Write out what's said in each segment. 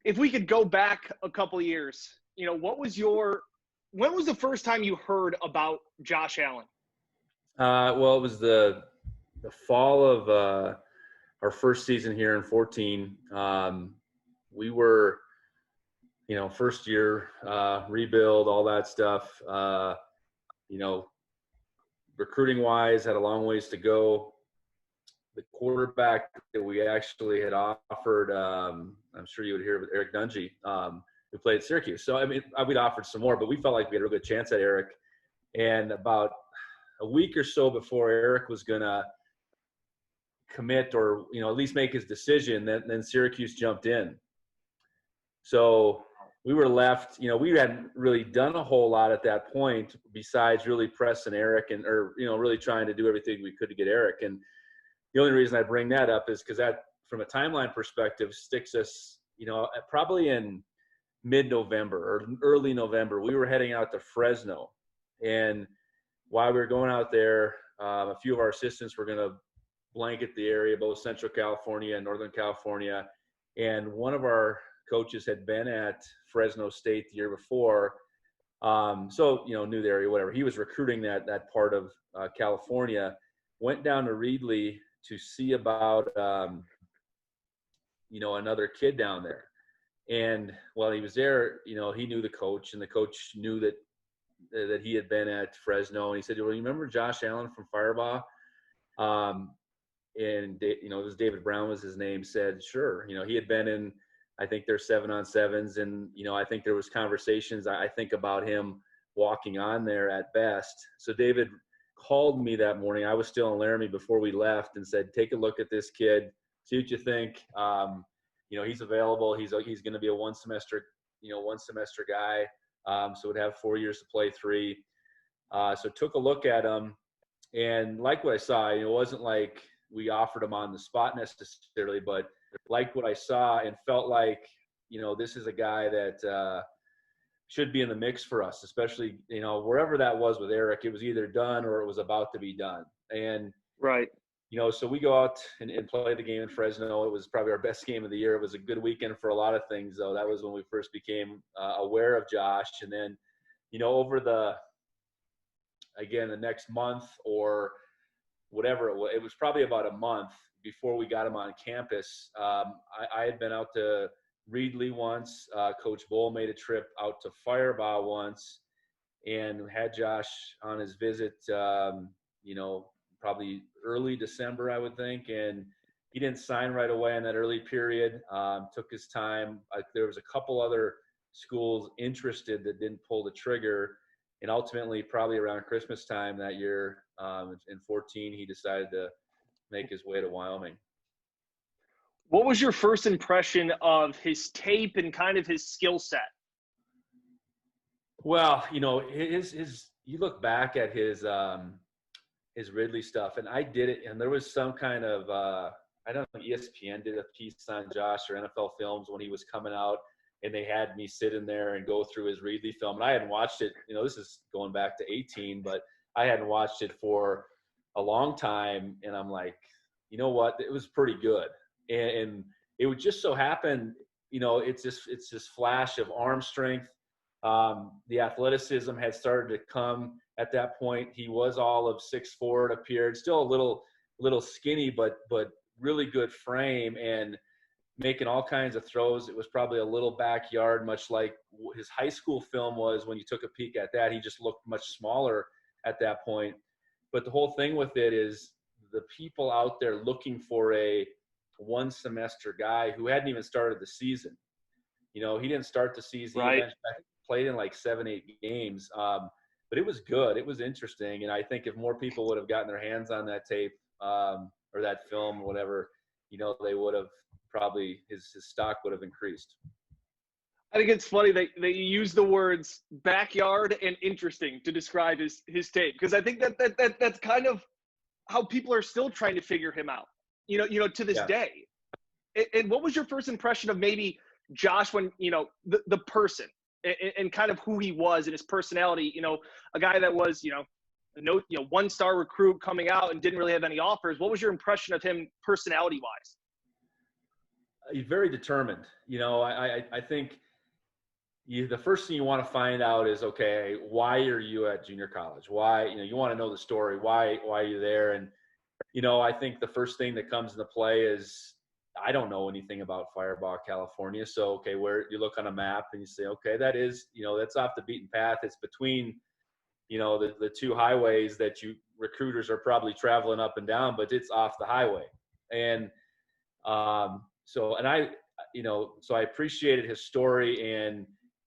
if we could go back a couple of years, when was the first time you heard about Josh Allen? Well, it was the fall of our first season here in 14. We were, first year, rebuild, all that stuff. Recruiting wise, had a long ways to go. The quarterback that we actually had offered, I'm sure you would hear, with Eric Dungy, who played at Syracuse. So, we'd offered some more, but we felt like we had a real good chance at Eric. And about a week or so before Eric was going to commit or, at least make his decision, then Syracuse jumped in. So we were left, we hadn't really done a whole lot at that point besides really pressing Eric or really trying to do everything we could to get Eric. And the only reason I bring that up is because that, from a timeline perspective, sticks us, probably in mid-November or early November. We were heading out to Fresno. And while we were going out there, a few of our assistants were going to blanket the area, both Central California and Northern California. And one of our coaches had been at Fresno State the year before. So, knew the area, whatever. He was recruiting that part of California, went down to Reedley to see about, another kid down there. And while he was there, he knew the coach, and the coach knew that he had been at Fresno. And he said, well, you remember Josh Allen from Firebaugh? And it was David Brown was his name, said, sure. He had been in, I think there's 7-on-7s. And, I think there was conversations, I think, about him walking on there at best. So David called me that morning. I was still in Laramie before we left, and said, take a look at this kid, see what you think. He's available. He's going to be a one semester guy. So would have 4 years to play 3. So took a look at him, and like what I saw, it wasn't like we offered him on the spot necessarily, but liked what I saw and felt like, this is a guy that should be in the mix for us, especially, wherever that was with Eric. It was either done or it was about to be done. And, right. So we go out and play the game in Fresno. It was probably our best game of the year. It was a good weekend for a lot of things, though. That was when we first became aware of Josh. And then, over the next month or whatever it was probably about a month before we got him on campus. I had been out to Reedley once. Coach Bull made a trip out to Firebaugh once, and had Josh on his visit, probably early December, I would think. And he didn't sign right away in that early period. Took his time. There was a couple other schools interested that didn't pull the trigger. And ultimately, probably around Christmas time that year, in 14, he decided to make his way to Wyoming. What was your first impression of his tape and kind of his skill set? Well, you look back at his Ridley stuff, and I did it, and there was some kind of, I don't know, ESPN did a piece on Josh or NFL Films when he was coming out, and they had me sit in there and go through his Ridley film. And I hadn't watched it, this is going back to 18, but I hadn't watched it for a long time. And I'm like, you know what? It was pretty good. And it would just so happen, it's this flash of arm strength. The athleticism had started to come at that point. He was all of 6'4", it appeared, still a little skinny, but really good frame and making all kinds of throws. It was probably a little backyard, much like his high school film was when you took a peek at that. He just looked much smaller at that point. But the whole thing with it is the people out there looking for a one semester guy who hadn't even started the season. He didn't start the season. Right. He played in like 7-8 games. But it was good. It was interesting. And I think if more people would have gotten their hands on that tape or that film or whatever, they would have probably his stock would have increased. I think it's funny that you use the words backyard and interesting to describe his tape, because I think that's kind of how people are still trying to figure him out, to this day. And what was your first impression of maybe Josh when, the person and kind of who he was and his personality, a guy that was, one-star recruit coming out and didn't really have any offers. What was your impression of him personality-wise? He's very determined. I think the first thing you want to find out is, okay, why are you at junior college? Why, you want to know the story. Why are you there? And, I think the first thing that comes into play is, I don't know anything about Firebaugh, California. So, okay, where you look on a map and you say, okay, that is, that's off the beaten path. It's between, the two highways that recruiters are probably traveling up and down, but it's off the highway. And so I appreciated his story, and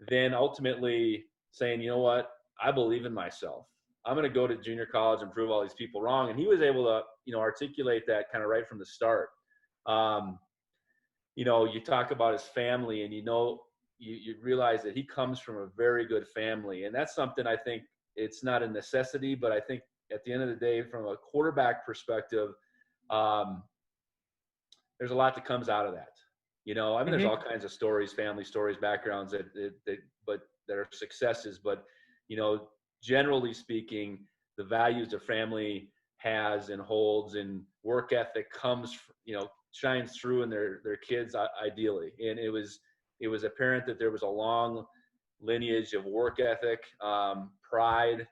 then ultimately saying, you know what, I believe in myself. I'm going to go to junior college and prove all these people wrong. And he was able to, articulate that kind of right from the start. You talk about his family, and you realize that he comes from a very good family. And that's something, I think, it's not a necessity, but I think at the end of the day, from a quarterback perspective, there's a lot that comes out of that. There's all kinds of stories, family stories, backgrounds that are successes, but, generally speaking, the values a family has and holds, and work ethic comes, shines through in their kids, ideally. And it was apparent that there was a long lineage of work ethic, pride,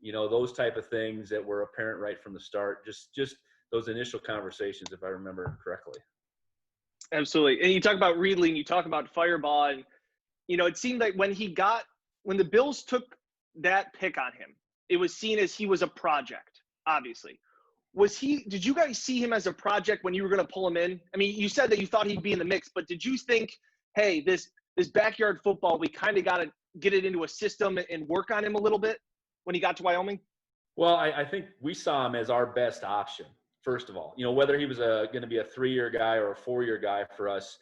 those type of things that were apparent right from the start. Just those initial conversations, if I remember correctly. Absolutely. And you talk about Reedley, and you talk about Firebaugh, and, it seemed like when the Bills took that pick on him, it was seen as he was a project, obviously. Did you guys see him as a project when you were going to pull him in? I mean, you said that you thought he'd be in the mix, but did you think, hey, this backyard football, we kind of got to get it into a system and work on him a little bit when he got to Wyoming? Well, I think we saw him as our best option, first of all. Whether he was going to be a 3-year guy or a 4-year guy for us,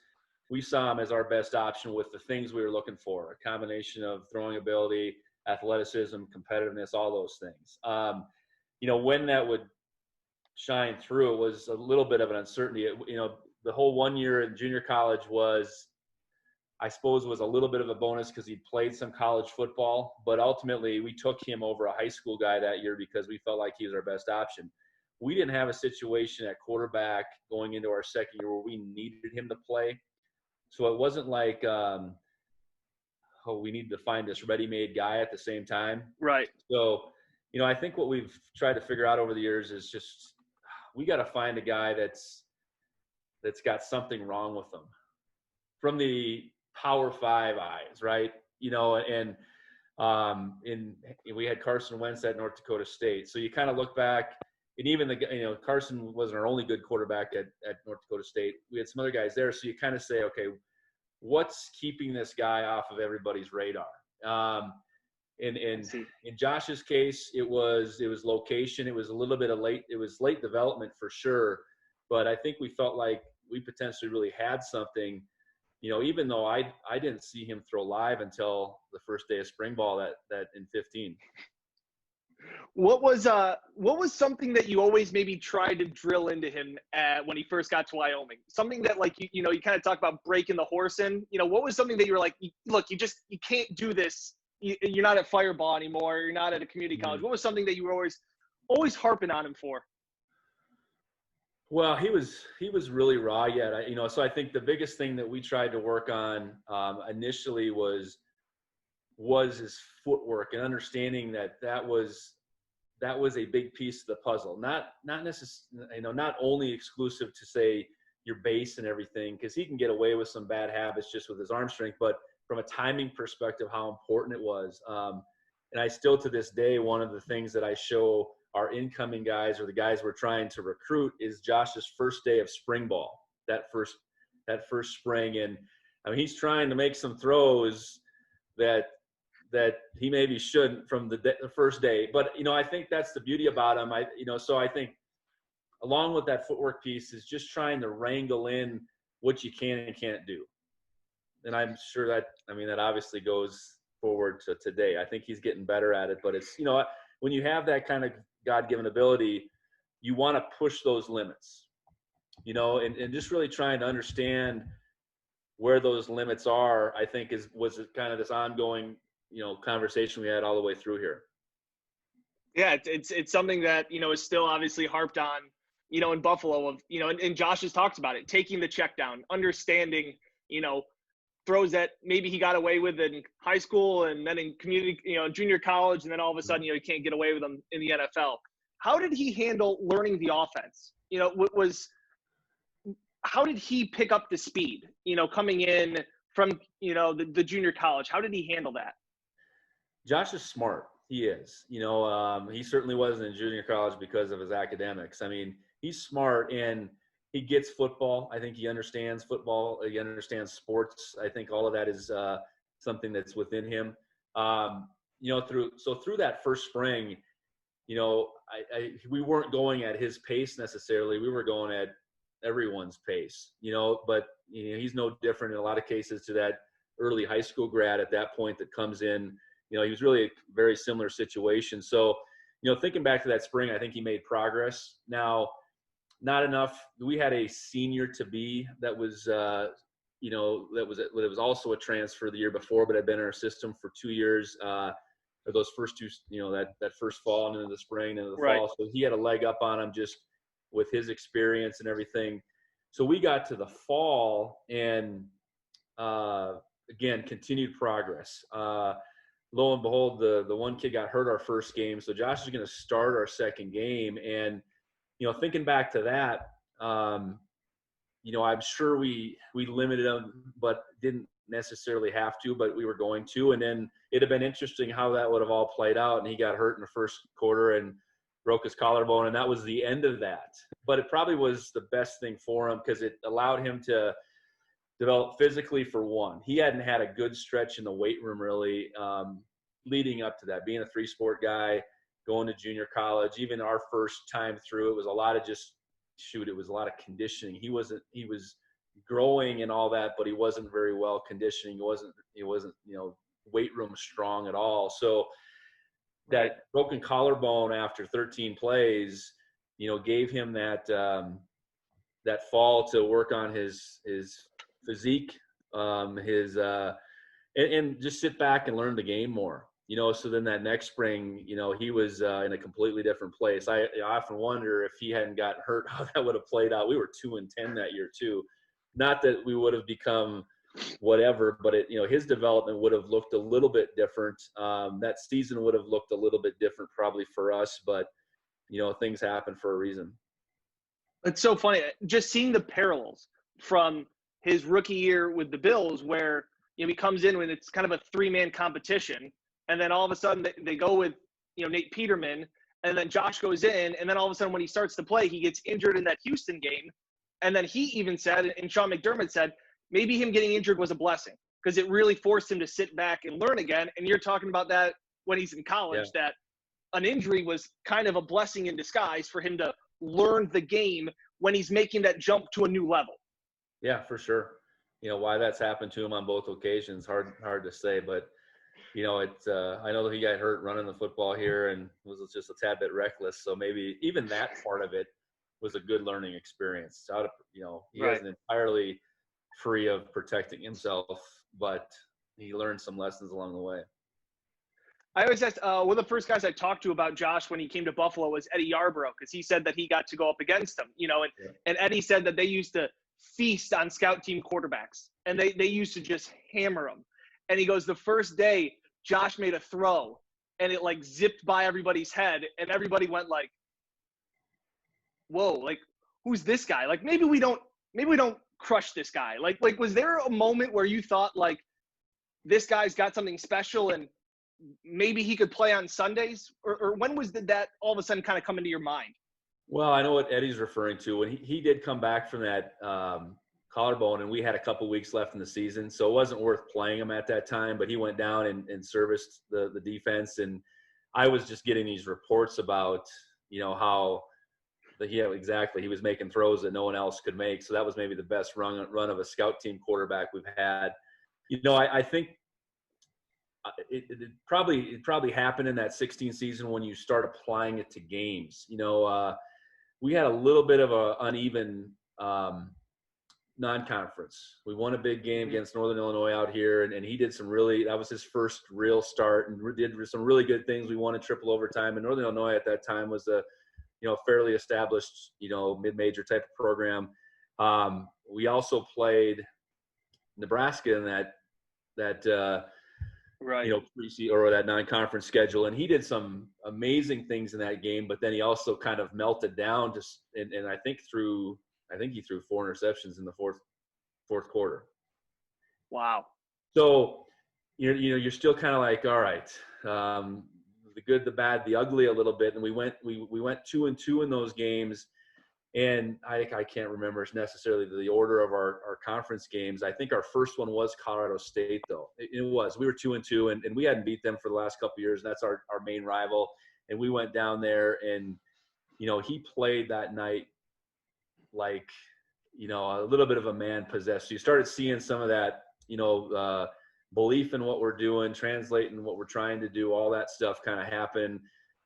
we saw him as our best option with the things we were looking for, a combination of throwing ability, athleticism, competitiveness, all those things. When that would shine through, it was a little bit of an uncertainty. The whole 1 year in junior college was a little bit of a bonus because he played some college football, but ultimately we took him over a high school guy that year because we felt like he was our best option. We didn't have a situation at quarterback going into our second year where we needed him to play. So it wasn't like, we need to find this ready-made guy at the same time. Right. So, I think what we've tried to figure out over the years is just, we got to find a guy that's got something wrong with him from the Power 5 eyes, right? And we had Carson Wentz at North Dakota State. So you kind of look back, and even Carson wasn't our only good quarterback at North Dakota State. We had some other guys there. So you kind of say, okay, what's keeping this guy off of everybody's radar? In Josh's case, it was location. It was a little bit of late development for sure. But I think we felt like we potentially really had something, even though I didn't see him throw live until the first day of spring ball that in 15. What was something that you always maybe tried to drill into him when he first got to Wyoming? Something that, like, you kind of talk about breaking the horse in. What was something that you were like, look, you can't do this. You're not at Firebaugh anymore. You're not at a community college. What was something that you were always harping on him for? Well, he was really raw yet. So I think the biggest thing that we tried to work on initially was his footwork, and understanding that was a big piece of the puzzle. Not necessarily, not only exclusive to, say, your base and everything, because he can get away with some bad habits just with his arm strength, but from a timing perspective, how important it was. And I still, to this day, one of the things that I show our incoming guys, or the guys we're trying to recruit, is Josh's first day of spring ball, that first spring. And I mean, he's trying to make some throws that he maybe shouldn't from the first day. But, I think that's the beauty about him. So I think along with that footwork piece is just trying to wrangle in what you can and can't do. And I'm sure that obviously goes forward to today. I think he's getting better at it, but it's, when you have that kind of God-given ability, you want to push those limits, and just really trying to understand where those limits are, I think was kind of this ongoing, conversation we had all the way through here. Yeah, it's something that, is still obviously harped on, in Buffalo of, and Josh has talked about it, taking the check down, understanding, throws that maybe he got away with in high school and then in community, junior college, and then all of a sudden, you can't get away with them in the NFL. How did he handle learning the offense? How did he pick up the speed, coming in from, the junior college? How did he handle that? Josh is smart. He is. He certainly wasn't in junior college because of his academics. I mean, he's smart and he gets football. I think he understands football. He understands sports. I think all of that is something that's within him. Through that first spring, we weren't going at his pace necessarily. We were going at everyone's pace, but he's no different in a lot of cases to that early high school grad at that point that comes in. He was really a very similar situation. So, thinking back to that spring, I think he made progress. Now, not enough. We had a senior to be that was, that was also a transfer the year before, but had been in our system for 2 years. Or those first two, that first fall and into the spring and into the fall. So he had a leg up on him just with his experience and everything. So we got to the fall and, again, continued progress. Lo and behold, the one kid got hurt our first game. So Josh is going to start our second game. And, thinking back to that, I'm sure we limited him, but didn't necessarily have to, but we were going to. And then it'd have been interesting how that would have all played out. And he got hurt in the first quarter and broke his collarbone, and that was the end of that. But it probably was the best thing for him because it allowed him to develop physically for one. He hadn't had a good stretch in the weight room really leading up to that, being a three-sport guy, going to junior college. Even our first time through, it was a lot of it was a lot of conditioning. He was growing and all that, but he wasn't very well conditioning. He wasn't weight room strong at all. So that broken collarbone after 13 plays, gave him that fall to work on his physique, and just sit back and learn the game more. So then that next spring, he was in a completely different place. I often wonder if he hadn't gotten hurt, how that would have played out. We were 2-10 that year too. Not that we would have become whatever, but his development would have looked a little bit different. That season would have looked a little bit different probably for us, but things happen for a reason. It's so funny just seeing the parallels from his rookie year with the Bills, where he comes in when it's kind of a three-man competition, and then all of a sudden they go with Nate Peterman, and then Josh goes in, and then all of a sudden when he starts to play, he gets injured in that Houston game. And then he even said, and Sean McDermott said, maybe him getting injured was a blessing because it really forced him to sit back and learn again. And you're talking about that when he's in college, that an injury was kind of a blessing in disguise for him to learn the game when he's making that jump to a new level. Yeah, for sure. Why that's happened to him on both occasions, hard to say, but it's I know that he got hurt running the football here and was just a tad bit reckless. So maybe even that part of it was a good learning experience. He wasn't entirely free of protecting himself, but he learned some lessons along the way. I always asked, one of the first guys I talked to about Josh when he came to Buffalo was Eddie Yarborough, because he said that he got to go up against him, and Eddie said that they used to feast on scout team quarterbacks, and they used to just hammer them. And he goes, the first day, Josh made a throw, and it like zipped by everybody's head, and everybody went like, whoa, like, who's this guy? Like, maybe we don't crush this guy. Like, was there a moment where you thought like, this guy's got something special and maybe he could play on Sundays? Or when did that all of a sudden kind of come into your mind? Well, I know what Eddie's referring to. When he did come back from that collarbone, and we had a couple weeks left in the season, so it wasn't worth playing him at that time, but he went down and serviced the defense. And I was just getting these reports about, how he was making throws that no one else could make. So that was maybe the best run of a scout team quarterback we've had. I think it probably happened in that 16 season when you start applying it to games. We had a little bit of a uneven non-conference. We won a big game against Northern Illinois out here, and he did that was his first real start and did some really good things. We won a triple overtime, and Northern Illinois at that time was fairly established, mid-major type of program. We also played Nebraska in that Right. or that non-conference schedule, and he did some amazing things in that game. But then he also kind of melted down, and I think he threw 4 interceptions in the fourth quarter. Wow. So you're still kind of like, all right, the good, the bad, the ugly a little bit, and we went 2-2 in those games. And I can't remember necessarily the order of our conference games. I think our first one was Colorado State, though. It was. We were 2-2, and we hadn't beat them for the last couple of years, and that's our main rival. And we went down there, and, he played that night like, a little bit of a man possessed. So you started seeing some of that, belief in what we're doing, translating what we're trying to do, all that stuff kind of happen.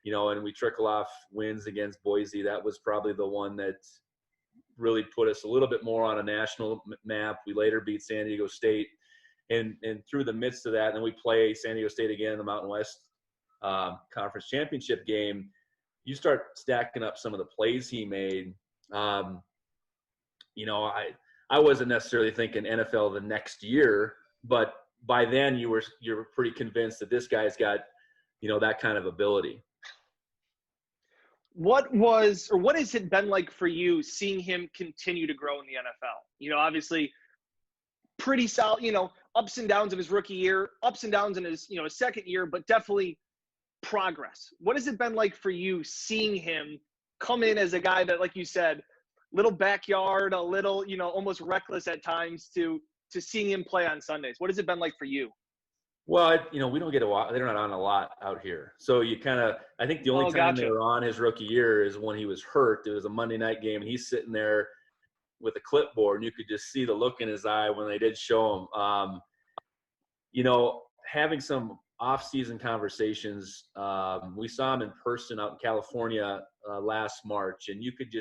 And we trickle off wins against Boise. That was probably the one that really put us a little bit more on a national map. We later beat San Diego State. And through the midst of that, and then we play San Diego State again in the Mountain West Conference Championship game. You start stacking up some of the plays he made. I wasn't necessarily thinking NFL the next year, but by then you're pretty convinced that this guy's got, that kind of ability. What has it been like for you seeing him continue to grow in the NFL? Obviously pretty solid, ups and downs of his rookie year, ups and downs in his, his second year, but definitely progress. What has it been like for you seeing him come in as a guy that, like you said, little backyard, a little, almost reckless at times to seeing him play on Sundays? What has it been like for you? Well, we don't get they're not on a lot out here. So I think the only time they were on his rookie year is when he was hurt. It was a Monday night game, and he's sitting there with a clipboard, and you could just see the look in his eye when they did show him. Having some off-season conversations, we saw him in person out in California last March, and you could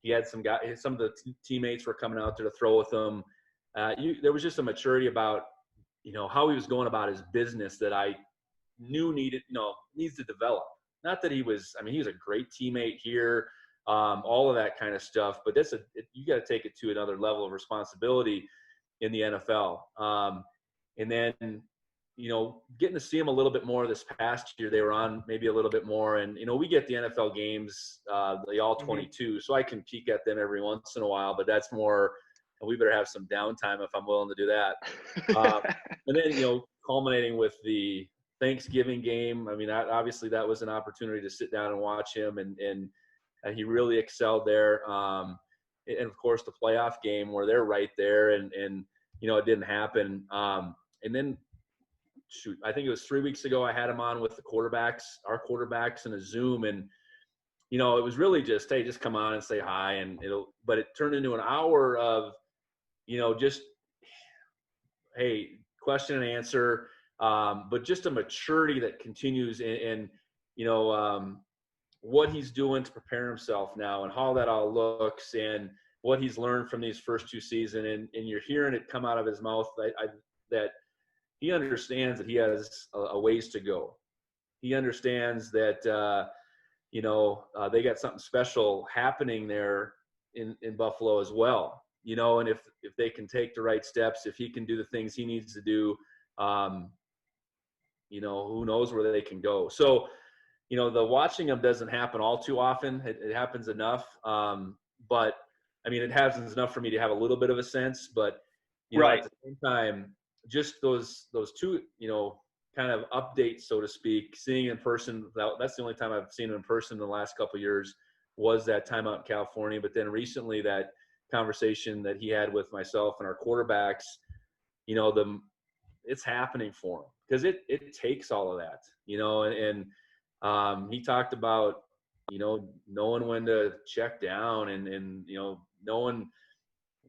he had some of the teammates were coming out there to throw with him. There was just a maturity about, how he was going about his business that I knew needs to develop. Not that he was a great teammate here, all of that kind of stuff, but you got to take it to another level of responsibility in the NFL. And then, getting to see him a little bit more this past year, they were on maybe a little bit more. And, we get the NFL games, the all 22, so I can peek at them every once in a while, but that's more, we better have some downtime if I'm willing to do that. And then, culminating with the Thanksgiving game. Obviously that was an opportunity to sit down and watch him, and he really excelled there. And of course the playoff game where they're right there, and it didn't happen. And then, I think it was 3 weeks ago, I had him on with our quarterbacks in a Zoom, and it was really just, hey, just come on and say hi, but it turned into an hour of, just, hey, question and answer, but just a maturity that continues in what he's doing to prepare himself now, and how that all looks, and what he's learned from these first 2 seasons, and you're hearing it come out of his mouth that he understands that he has a ways to go. He understands that they got something special happening there in Buffalo as well. And if they can take the right steps, if he can do the things he needs to do, who knows where they can go. So, the watching him doesn't happen all too often. It happens enough. But it happens enough for me to have a little bit of a sense, but, right. At the same time, just those 2, kind of updates, so to speak, seeing in person, that's the only time I've seen him in person in the last couple of years, was that time out in California. But then recently, that conversation that he had with myself and our quarterbacks, it's happening for him, because it takes all of that, and he talked about, knowing when to check down, and knowing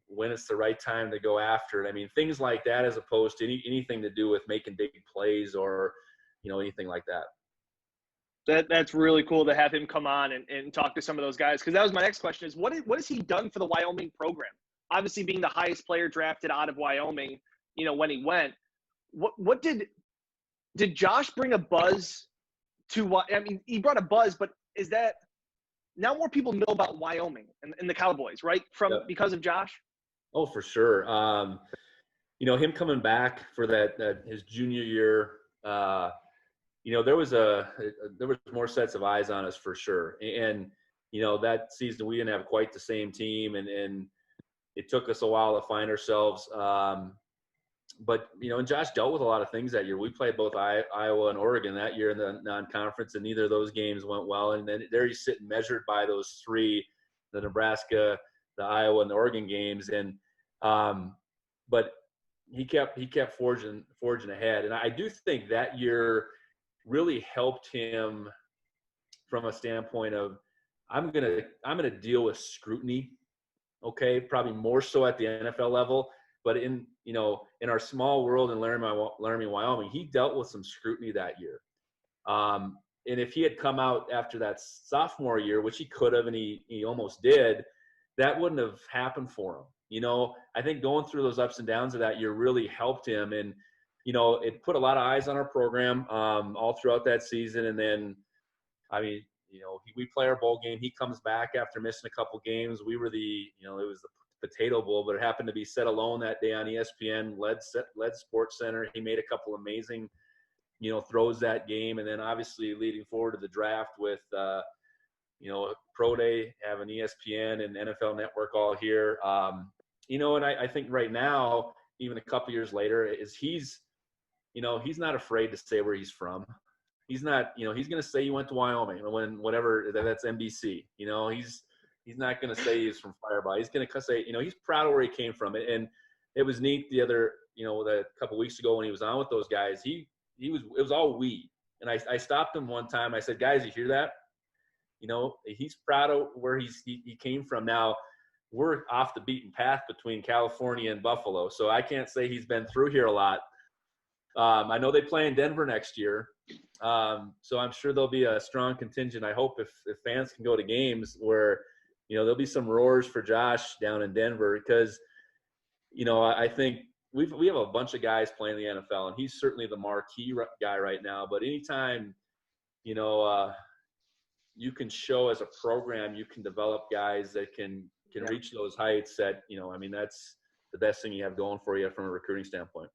when it's the right time to go after it. Things like that, as opposed to anything to do with making big plays or, anything like that. That's really cool to have him come on and talk to some of those guys, because that was my next question is, what has he done for the Wyoming program? Obviously being the highest player drafted out of Wyoming, when he went, what did Josh bring a buzz to what? He brought a buzz, but is that now more people know about Wyoming and the Cowboys, right? Because of Josh. Oh, for sure. Him coming back for that his junior year, there was more sets of eyes on us for sure. And that season we didn't have quite the same team, and it took us a while to find ourselves. But and Josh dealt with a lot of things that year. We played both Iowa and Oregon that year in the non-conference, and neither of those games went well. And then there he's sitting measured by those three, the Nebraska, the Iowa, and the Oregon games. And but he kept forging ahead. And I do think that year really helped him from a standpoint of I'm gonna deal with scrutiny. Okay, probably more so at the NFL level, but in our small world in Laramie, Wyoming, he dealt with some scrutiny that year. And if he had come out after that sophomore year, which he could have, and he almost did, that wouldn't have happened for him. I think going through those ups and downs of that year really helped him, and it put a lot of eyes on our program all throughout that season. And then, we play our bowl game. He comes back after missing a couple games. We were it was the Potato Bowl, but it happened to be set alone that day on ESPN, led Sports Center. He made a couple amazing, throws that game. And then obviously leading forward to the draft with, Pro Day, having ESPN and NFL Network all here. And I think right now, even a couple years later, he's not afraid to say where he's from. He's not, he's going to say he went to Wyoming whatever that's NBC. He's not going to say he's from Firebaugh. He's going to say, he's proud of where he came from. And it was neat the couple weeks ago when he was on with those guys, it was all we. And I stopped him one time. I said, guys, you hear that? He's proud of where he came from. Now we're off the beaten path between California and Buffalo. So I can't say he's been through here a lot. I know they play in Denver next year. So I'm sure there'll be a strong contingent. I hope if fans can go to games where, there'll be some roars for Josh down in Denver because, I think we have a bunch of guys playing the NFL, and he's certainly the marquee guy right now. But anytime, you can show as a program, you can develop guys that can reach those heights that, that's the best thing you have going for you from a recruiting standpoint.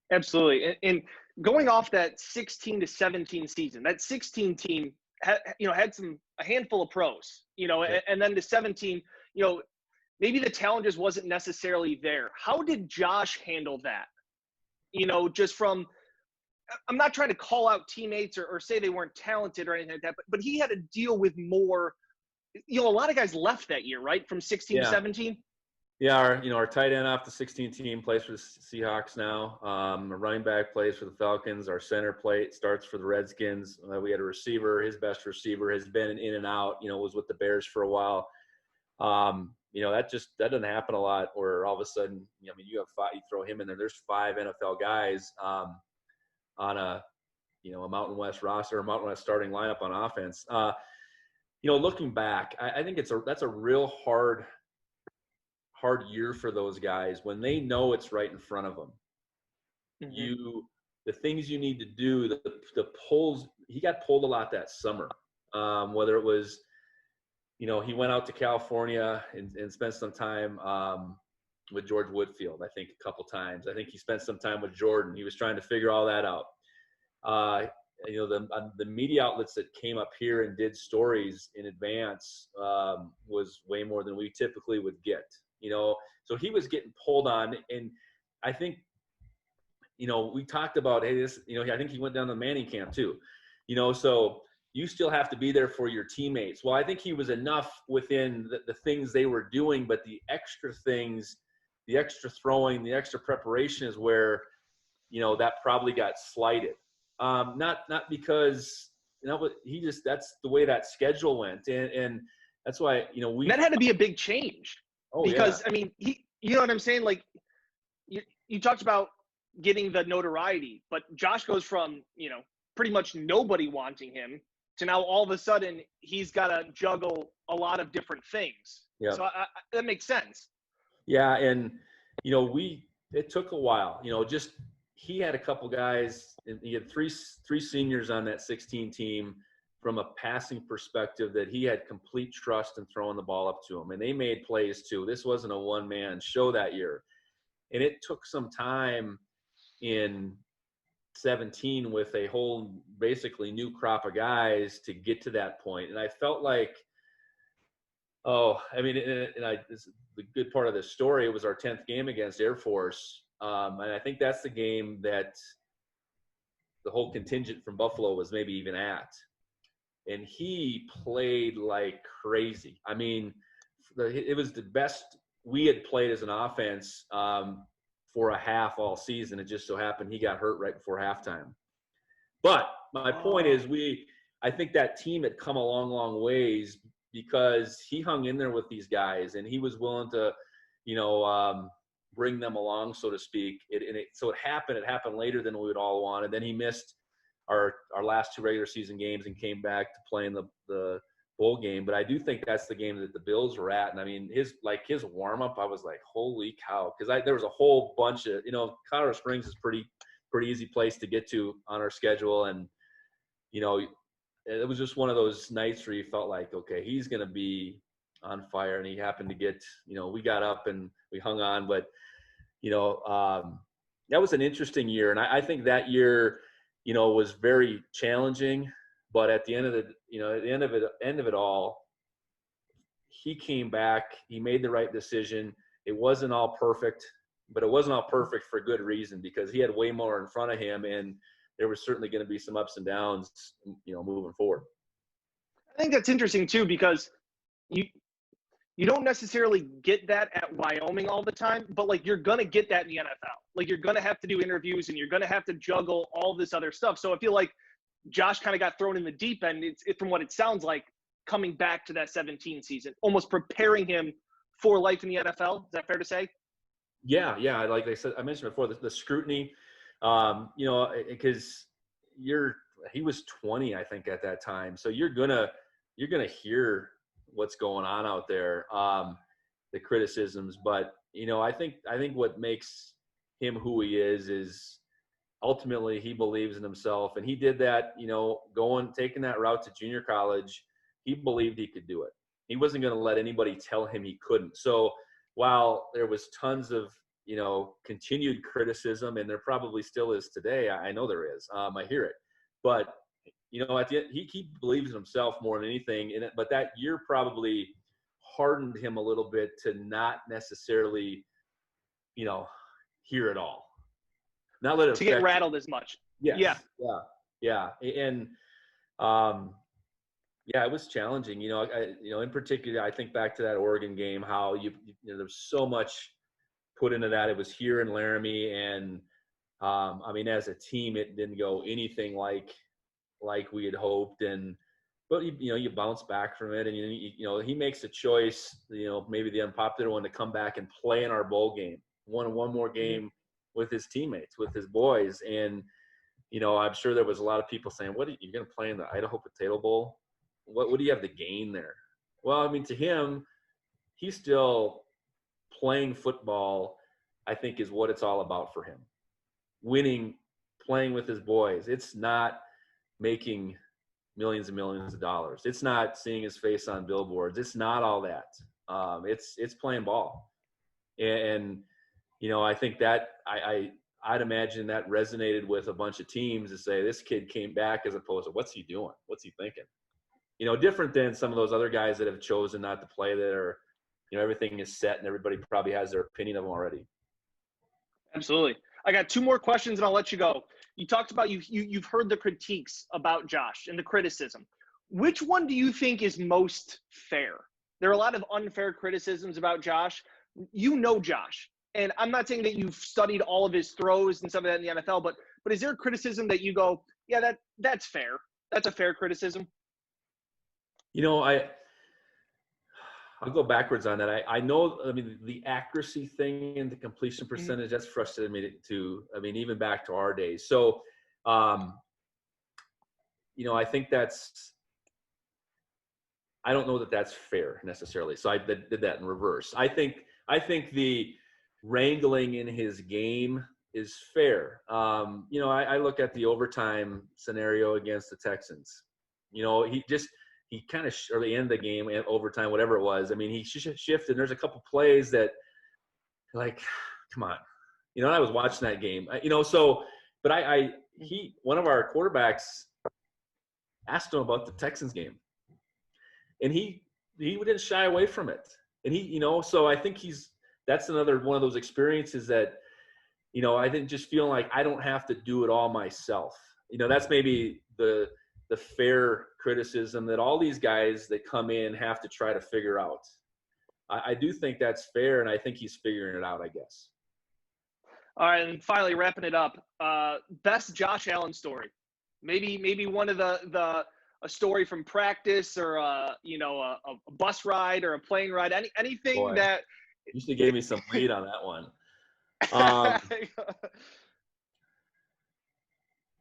Absolutely. And going off that 16 to 17 season, that 16 team had a handful of pros, and then the 17, maybe the talent just wasn't necessarily there. How did Josh handle that? Just from, I'm not trying to call out teammates or say they weren't talented or anything like that, but he had to deal with more, a lot of guys left that year, right? From 16 to 17. Yeah, our tight end off the 16 team plays for the Seahawks now. Our running back plays for the Falcons. Our center starts for the Redskins. We had a receiver. His best receiver has been in and out. Was with the Bears for a while. That doesn't happen a lot. Where all of a sudden, you have five. You throw him in there. There's 5 NFL guys on a Mountain West roster, a Mountain West starting lineup on offense. Looking back, I think that's a real hard year for those guys when they know it's right in front of them. Mm-hmm. The things you need to do, the pulls, he got pulled a lot that summer. Whether it was, he went out to California and spent some time with George Woodfield, I think a couple times. I think he spent some time with Jordan. He was trying to figure all that out. The media outlets that came up here and did stories in advance was way more than we typically would get. So he was getting pulled on, and I think, we talked about, hey, this, I think he went down to Manning camp too, so you still have to be there for your teammates. Well, I think he was enough within the things they were doing, but the extra things, the extra throwing, the extra preparation is where, that probably got slighted. Not because, that's the way that schedule went. And that's why, that had to be a big change. Oh, because, yeah. you know what I'm saying? Like you talked about getting the notoriety, but Josh goes from, pretty much nobody wanting him to now all of a sudden he's got to juggle a lot of different things. Yeah. So that makes sense. Yeah. And, it took a while, he had a couple guys, and he had three seniors on that 16 team from a passing perspective that he had complete trust in throwing the ball up to him. And they made plays too. This wasn't a one-man show that year. And it took some time in 17 with a whole basically new crop of guys to get to that point. And I felt like, this is the good part of this story. It was our 10th game against Air Force. And I think that's the game that the whole contingent from Buffalo was maybe even at. And he played like crazy. I mean, it was the best we had played as an offense for a half all season. It just so happened he got hurt right before halftime. But my point is I think that team had come a long, long ways because he hung in there with these guys and he was willing to, bring them along, so to speak. So it happened later than we would all wanted. Then he missed our last 2 regular season games and came back to play in the bowl game. But I do think that's the game that the Bills were at. And I mean, his warm up, I was like, holy cow. Cause there was a whole bunch of, Colorado Springs is pretty easy place to get to on our schedule. And, it was just one of those nights where you felt like, okay, he's going to be on fire. And he happened to get, we got up and we hung on, but that was an interesting year. And I think that year, was very challenging, but at the end of it all, he came back, he made the right decision. It wasn't all perfect, but it wasn't all perfect for good reason because he had way more in front of him and there was certainly going to be some ups and downs, moving forward. I think that's interesting too, because you don't necessarily get that at Wyoming all the time, but like you're going to get that in the NFL. Like you're going to have to do interviews and you're going to have to juggle all this other stuff. So I feel like Josh kind of got thrown in the deep end. It's from what it sounds like, coming back to that 17 season, almost preparing him for life in the NFL. Is that fair to say? Yeah. Like I mentioned before, the scrutiny, because he was 20, I think, at that time. So you're gonna hear what's going on out there, the criticisms. But I think what makes him who he is ultimately he believes in himself, and he did that. Taking that route to junior college, he believed he could do it. He wasn't going to let anybody tell him he couldn't. So while there was tons of continued criticism, and there probably still is today, I know there is. I hear it, but at the end, he believes in himself more than anything in it. But that year probably hardened him a little bit to not necessarily, hear it all. Not let it to get rattled as much. Yes. Yeah. And it was challenging. In particular, I think back to that Oregon game, how there's so much put into that. It was here in Laramie, and as a team, it didn't go anything like we had hoped. But you bounce back from it, and he makes a choice, maybe the unpopular one, to come back and play in our bowl game, one more game with his teammates, with his boys. And I'm sure there was a lot of people saying, "What are you going to play in the Idaho Potato Bowl? What do you have to gain there?" Well, to him, he's still playing football, I think, is what it's all about for him. Winning, playing with his boys. It's not making millions and millions of dollars. It's not seeing his face on billboards. It's not all that. It's playing ball. And I think that I'd imagine that resonated with a bunch of teams to say, this kid came back, as opposed to, what's he doing? What's he thinking? Different than some of those other guys that have chosen not to play that are, everything is set and everybody probably has their opinion of them already. Absolutely. I got 2 more questions and I'll let you go. You talked about you've heard the critiques about Josh and the criticism. Which one do you think is most fair? There are a lot of unfair criticisms about Josh. Josh, and I'm not saying that you've studied all of his throws and some of that in the NFL, but is there a criticism that you go, yeah, that's fair? That's a fair criticism? I'll go backwards on that. I know, the accuracy thing and the completion percentage, that's frustrated me too. Even back to our days. So, I think I don't know that that's fair necessarily. So I did that in reverse. I think the wrangling in his game is fair. I look at the overtime scenario against the Texans. he kind of, or the end of the game and overtime, whatever it was. I mean, he shifted. And there's a couple plays that, like, come on, I was watching that game, but one of our quarterbacks asked him about the Texans game, and he didn't shy away from it. And so I think that's another one of those experiences that, I didn't just feel like I don't have to do it all myself. That's maybe the fair criticism that all these guys that come in have to try to figure out. I do think that's fair, and I think he's figuring it out, I guess. All right, and finally wrapping it up, best Josh Allen story. Maybe one of a story from practice, or a bus ride or a plane ride. Anything Boy, that you should have gave me some lead on that one.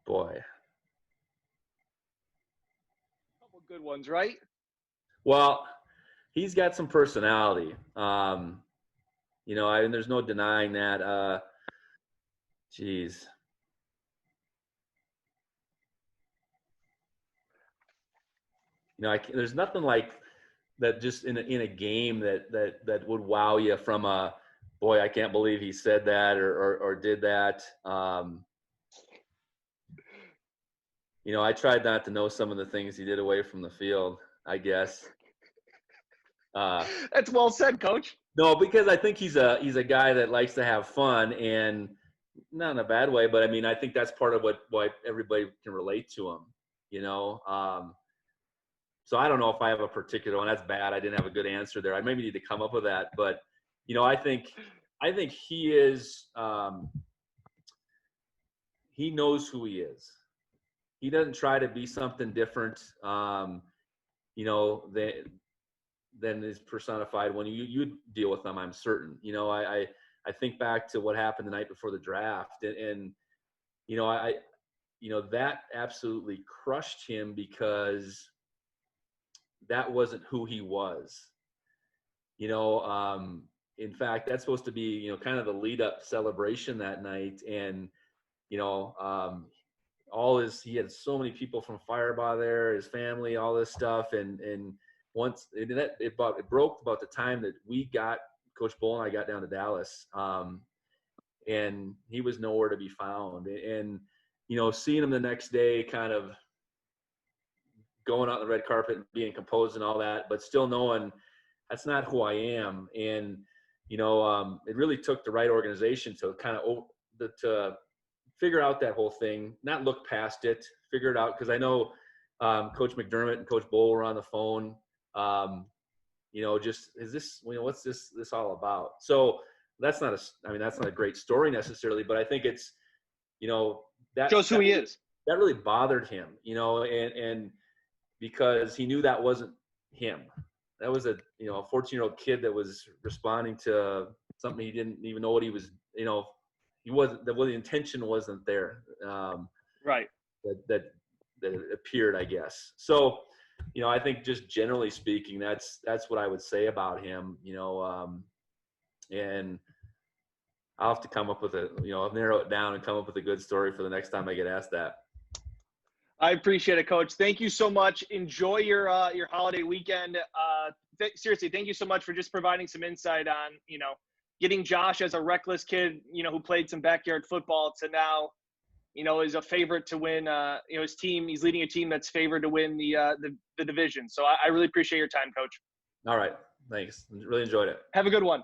Boy, couple good ones, right? Well, he's got some personality. And there's no denying that. Geez. There's nothing like that just in a game that would wow you from a, boy, I can't believe he said that or did that. I tried not to know some of the things he did away from the field, I guess. That's well said, Coach. No, because I think he's a guy that likes to have fun, and not in a bad way, but I mean, I think that's part of why everybody can relate to him, So I don't know if I have a particular one. That's bad. I didn't have a good answer there. I maybe need to come up with that, but I think he is. He knows who he is. He doesn't try to be something different, than is personified when you deal with them. I'm certain. I think back to what happened the night before the draft, and that absolutely crushed him because that wasn't who he was. In fact, that's supposed to be, kind of the lead up celebration that night. And, he had so many people from Firebaugh there, his family, all this stuff. And once it broke about the time that Coach Bull and I got down to Dallas. And he was nowhere to be found. And, seeing him the next day, kind of going out on the red carpet and being composed and all that, but still knowing that's not who I am. And, it really took the right organization to kind of to figure out that whole thing, not look past it, figure it out. Cause I know Coach McDermott and Coach Bull were on the phone. Just, is this, what's this all about? So that's not a great story necessarily, but I think it's, that shows who he is. That really bothered him, and because he knew that wasn't him. That was a 14-year-old kid that was responding to something he didn't even know what he was, he wasn't, the intention wasn't there. Right. That appeared, I guess. So, I think just generally speaking, that's what I would say about him, and I'll have to come up with I'll narrow it down and come up with a good story for the next time I get asked that. I appreciate it, Coach. Thank you so much. Enjoy your holiday weekend. Seriously, thank you so much for just providing some insight on, getting Josh as a reckless kid, who played some backyard football to now, is a favorite to win, his team. He's leading a team that's favored to win the division. So I really appreciate your time, Coach. All right. Thanks. Really enjoyed it. Have a good one.